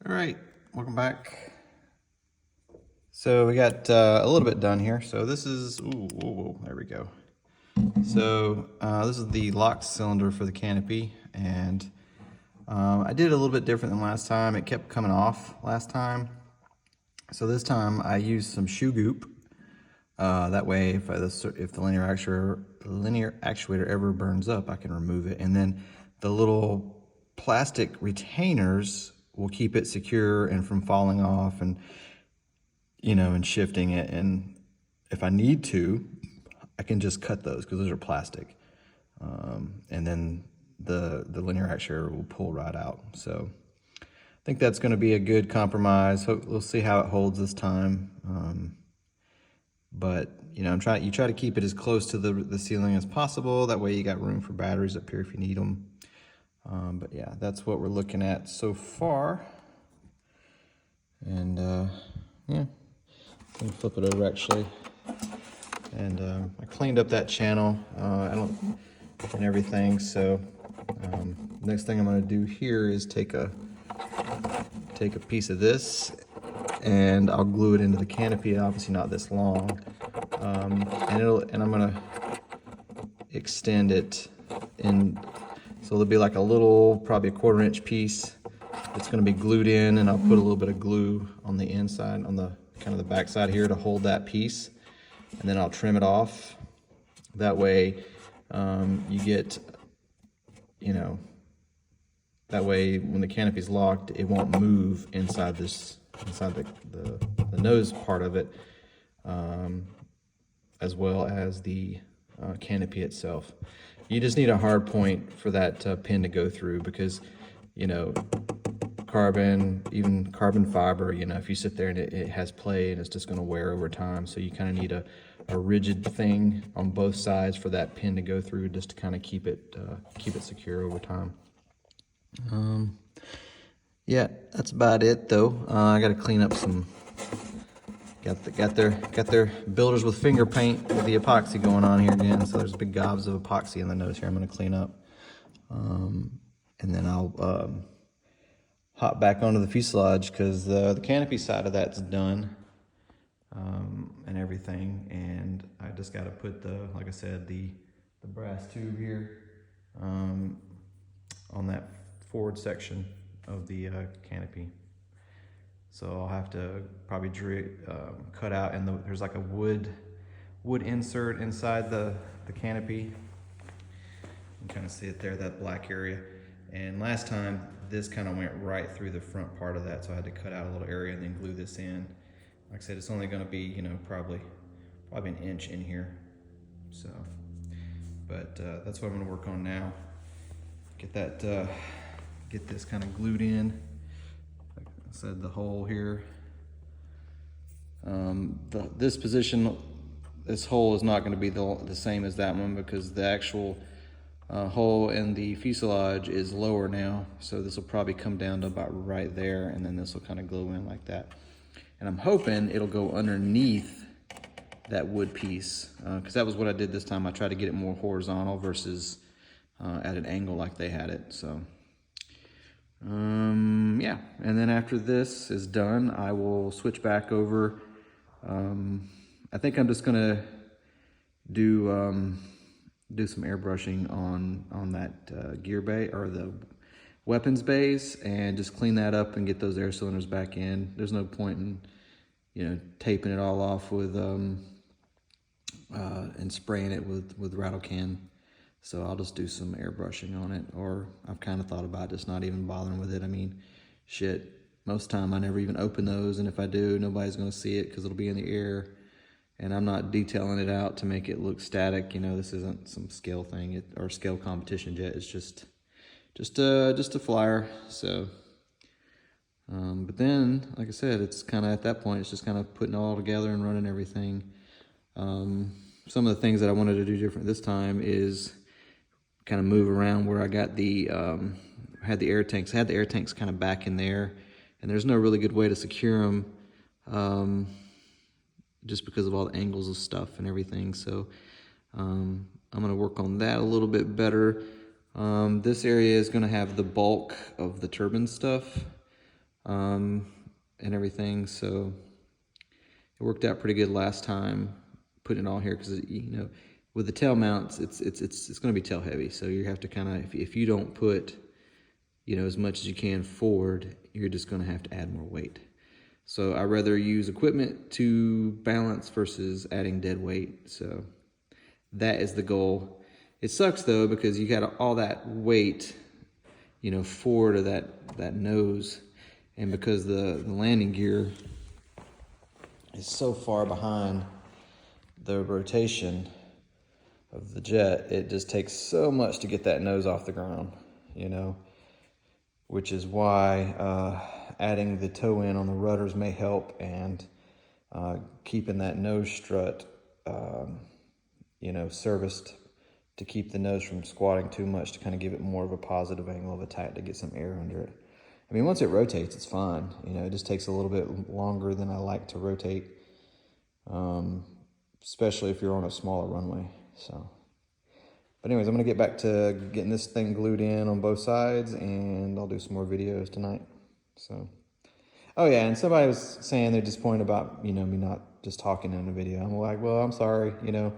All right, welcome back. So we got a little bit done here. So this is, there we go. So this is the locked cylinder for the Canopy, and I did it a little bit different than last time. It kept coming off last time. So this time I used some shoe goop. That way, if the linear actuator ever burns up, I can remove it. And then the little plastic retainers will keep it secure and from falling off and shifting it. And if I need to, I can just cut those because those are plastic. And then the linear actuator will pull right out. So I think that's going to be a good compromise. We'll see how it holds this time. But you try to keep it as close to the ceiling as possible. That way you got room for batteries up here if you need them. But yeah, that's what we're looking at so far. And yeah, let me flip it over actually. And I cleaned up that channel and everything. So next thing I'm going to do here is take a piece of this, and I'll glue it into the canopy. Obviously not this long, and I'm gonna extend it in, so there'll be like a little, probably a 1/4 inch piece. It's gonna be glued in, and I'll put a little bit of glue on the inside, on the kind of the back side here to hold that piece, and then I'll trim it off. That way, you get, that way when the canopy's locked, it won't move inside the nose part of it, as well as the canopy itself. You just need a hard point for that pin to go through, because even carbon fiber, if you sit there and it has play, and it's just going to wear over time. So you kind of need a rigid thing on both sides for that pin to go through, just to kind of keep it secure over time. Yeah, that's about it though. I got to clean up some. Got their builders with finger paint with the epoxy going on here again. So there's big gobs of epoxy in the nose here. I'm going to clean up, and then I'll hop back onto the fuselage, because the canopy side of that's done, and everything. And I just got to put like I said, the brass tube here on that forward section of the canopy. So I'll have to probably cut out, and there's like a wood insert inside the canopy. You can kind of see it there, that black area. And last time, this kind of went right through the front part of that, so I had to cut out a little area and then glue this in. Like I said, it's only going to be, probably 1 inch in here. So, but that's what I'm going to work on now. Get this kind of glued in. Like I said, the hole here. This position, this hole is not going to be the same as that one, because the actual hole in the fuselage is lower now. So this will probably come down to about right there, and then this will kind of glue in like that. And I'm hoping it'll go underneath that wood piece, because that was what I did this time. I tried to get it more horizontal versus at an angle like they had it. So yeah, and then after this is done, I will switch back over. I think I'm just gonna do some airbrushing on that gear bay, or the weapons bays, and just clean that up and get those air cylinders back in. There's no point in taping it all off with and spraying it with rattle can. So I'll just do some airbrushing on it, or I've kind of thought about just not even bothering with it. I mean, shit, most time I never even open those, and if I do, nobody's going to see it because it'll be in the air, and I'm not detailing it out to make it look static. This isn't some scale thing or scale competition yet. It's just a flyer. So, but then, like I said, it's kind of at that point, it's just kind of putting it all together and running everything. Some of the things that I wanted to do different this time is kind of move around where I got had the air tanks. I had the air tanks kind of back in there, and there's no really good way to secure them, just because of all the angles of stuff and everything. So I'm going to work on that a little bit better. This area is going to have the bulk of the turbine stuff. and everything. So it worked out pretty good last time putting it all here, because you know, with the tail mounts, it's going to be tail heavy. So you have to kind of, if you don't put, you know, as much as you can forward, you're just going to have to add more weight. So I rather use equipment to balance versus adding dead weight. So that is the goal. It sucks though, because you got all that weight, you know, forward of that nose, and because the landing gear is so far behind the rotation of the jet, it just takes so much to get that nose off the ground, you know, which is why adding the toe in on the rudders may help, and keeping that nose strut, you know, serviced to keep the nose from squatting too much, to kind of give it more of a positive angle of attack to get some air under it. I mean, once it rotates, it's fine. You know, it just takes a little bit longer than I like to rotate, especially if you're on a smaller runway. So, but anyways, I'm gonna get back to getting this thing glued in on both sides, and I'll do some more videos tonight. So, oh yeah, and somebody was saying they're disappointed about, you know, me not just talking in the video. I'm like, well, I'm sorry, you know,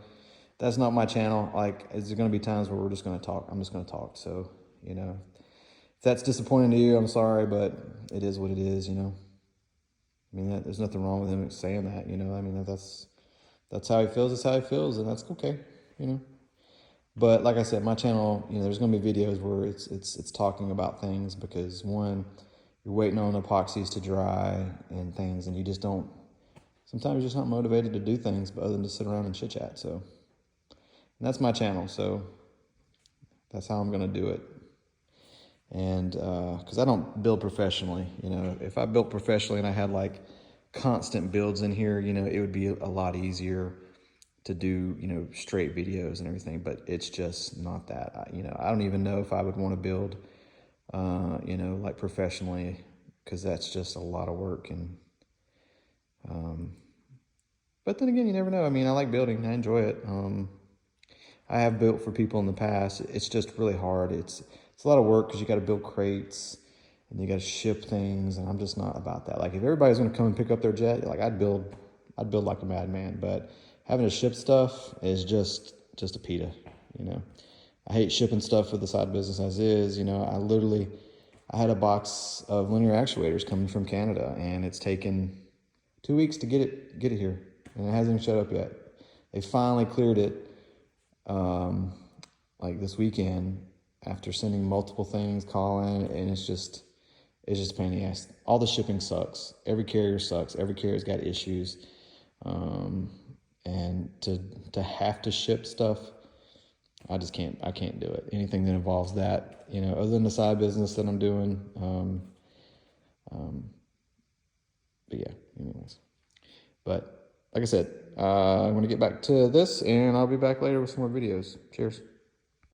that's not my channel. Like, is there gonna be times where we're just gonna talk? I'm just gonna talk. So, you know, if that's disappointing to you, I'm sorry, but it is what it is, you know. I mean, there's nothing wrong with him saying that, you know. I mean, that's how he feels. That's how he feels, and that's okay, you know. But like I said, my channel, you know, there's going to be videos where it's talking about things, because one, you're waiting on epoxies to dry and things, and you just don't. Sometimes you're just not motivated to do things, but other than to sit around and chit chat. So, and that's my channel. So that's how I'm going to do it. And because I don't build professionally, you know, if I built professionally and I had like constant builds in here, you know, it would be a lot easier to do, you know, straight videos and everything. But it's just not that. You know, I don't even know if I would want to build, you know, like professionally, because that's just a lot of work. And but then again, you never know. I mean, I like building. I enjoy it. I have built for people in the past. It's just really hard. It's a lot of work, because you got to build crates and you got to ship things, and I'm just not about that. Like, if everybody's going to come and pick up their jet, like, I'd build like a madman. But having to ship stuff is just a pita, you know. I hate shipping stuff for the side business as is. You know, I had a box of linear actuators coming from Canada, and it's taken 2 weeks to get it here, and it hasn't even showed up yet. They finally cleared it like this weekend, after sending multiple things, calling, and it's just a pain in the ass. All the shipping sucks. Every carrier sucks. Every carrier's got issues. And to have to ship stuff, I can't do it. Anything that involves that, you know, other than the side business that I'm doing. But yeah, anyways. But like I said, I'm going to get back to this, and I'll be back later with some more videos. Cheers.